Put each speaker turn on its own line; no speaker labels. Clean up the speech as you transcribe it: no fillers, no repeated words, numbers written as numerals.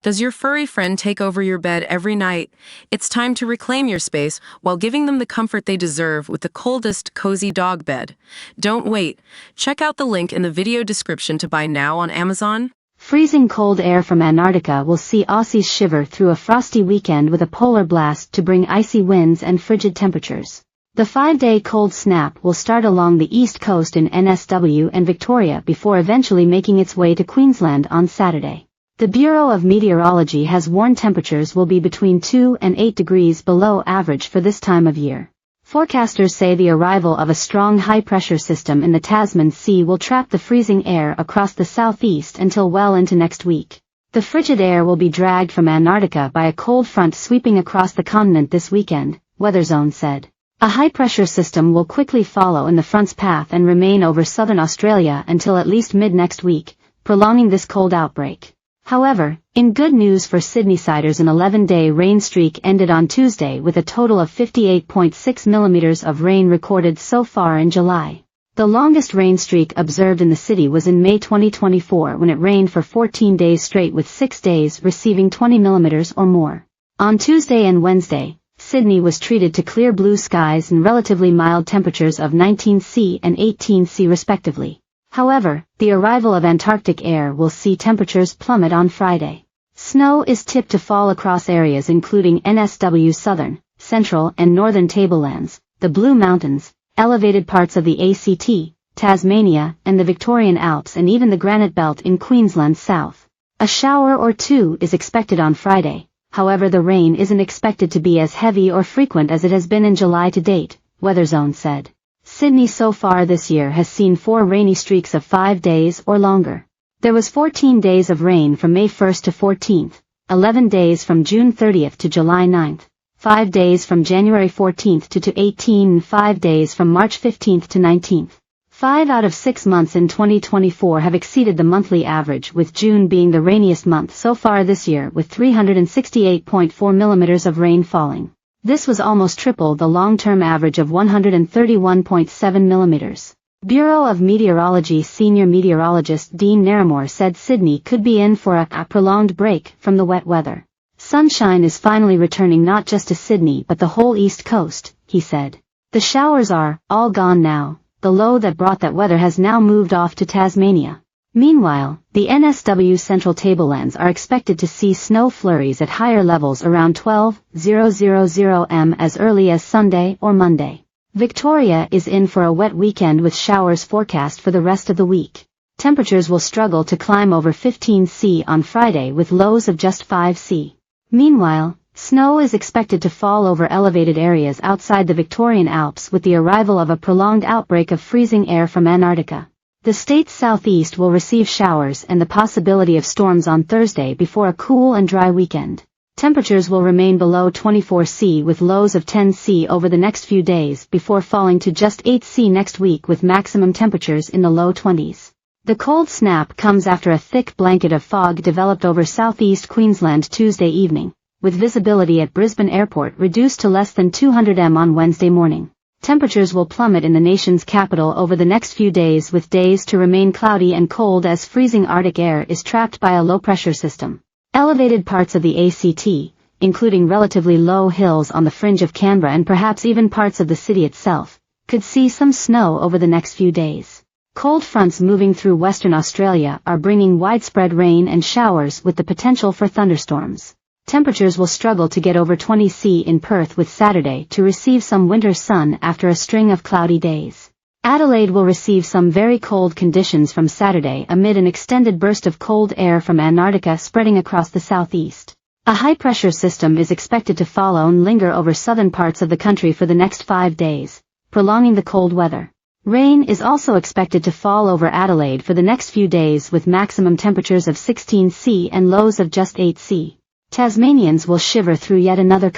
Does your furry friend take over your bed every night? It's time to reclaim your space while giving them the comfort they deserve with the coldest, cozy dog bed. Don't wait. Check out the link in the video description to buy now on Amazon.
Freezing cold air from Antarctica will see Aussies shiver through a frosty weekend with a polar blast to bring icy winds and frigid temperatures. The 5-day cold snap will start along the east coast in NSW and Victoria before eventually making its way to Queensland on Saturday. The Bureau of Meteorology has warned temperatures will be between 2 and 8 degrees below average for this time of year. Forecasters say the arrival of a strong high-pressure system in the Tasman Sea will trap the freezing air across the southeast until well into next week. The frigid air will be dragged from Antarctica by a cold front sweeping across the continent this weekend, WeatherZone said. A high-pressure system will quickly follow in the front's path and remain over southern Australia until at least mid-next week, prolonging this cold outbreak. However, in good news for Sydneysiders, an 11-day rain streak ended on Tuesday with a total of 58.6 millimeters of rain recorded so far in July. The longest rain streak observed in the city was in May 2024 when it rained for 14 days straight with 6 days receiving 20 millimeters or more. On Tuesday and Wednesday, Sydney was treated to clear blue skies and relatively mild temperatures of 19°C and 18°C respectively. However, the arrival of Antarctic air will see temperatures plummet on Friday. Snow is tipped to fall across areas including NSW southern, central and northern tablelands, the Blue Mountains, elevated parts of the ACT, Tasmania, and the Victorian Alps and even the Granite Belt in Queensland south. A shower or two is expected on Friday, however the rain isn't expected to be as heavy or frequent as it has been in July to date, WeatherZone said. Sydney so far this year has seen 4 rainy streaks of 5 days or longer. There was 14 days of rain from May 1st to 14th, 11 days from June 30th to July 9th, 5 days from January 14th to 18 and 5 days from March 15th to 19th. 5 out of 6 months in 2024 have exceeded the monthly average, with June being the rainiest month so far this year with 368.4 millimeters of rain falling. This was almost triple the long-term average of 131.7 millimeters. Bureau of Meteorology senior meteorologist Dean Naramore said Sydney could be in for a prolonged break from the wet weather. Sunshine is finally returning not just to Sydney but the whole east coast, he said. The showers are all gone now. The low that brought that weather has now moved off to Tasmania. Meanwhile, the NSW central tablelands are expected to see snow flurries at higher levels around 12:00 m as early as Sunday or Monday. Victoria is in for a wet weekend with showers forecast for the rest of the week. Temperatures will struggle to climb over 15°C on Friday with lows of just 5°C. Meanwhile, snow is expected to fall over elevated areas outside the Victorian Alps with the arrival of a prolonged outbreak of freezing air from Antarctica. The state's southeast will receive showers and the possibility of storms on Thursday before a cool and dry weekend. Temperatures will remain below 24°C with lows of 10°C over the next few days before falling to just 8°C next week with maximum temperatures in the low 20s. The cold snap comes after a thick blanket of fog developed over southeast Queensland Tuesday evening, with visibility at Brisbane Airport reduced to less than 200 m on Wednesday morning. Temperatures will plummet in the nation's capital over the next few days with days to remain cloudy and cold as freezing Arctic air is trapped by a low-pressure system. Elevated parts of the ACT, including relatively low hills on the fringe of Canberra and perhaps even parts of the city itself, could see some snow over the next few days. Cold fronts moving through Western Australia are bringing widespread rain and showers with the potential for thunderstorms. Temperatures will struggle to get over 20°C in Perth with Saturday to receive some winter sun after a string of cloudy days. Adelaide will receive some very cold conditions from Saturday amid an extended burst of cold air from Antarctica spreading across the southeast. A high-pressure system is expected to follow and linger over southern parts of the country for the next 5 days, prolonging the cold weather. Rain is also expected to fall over Adelaide for the next few days with maximum temperatures of 16°C and lows of just 8°C. Tasmanians will shiver through yet another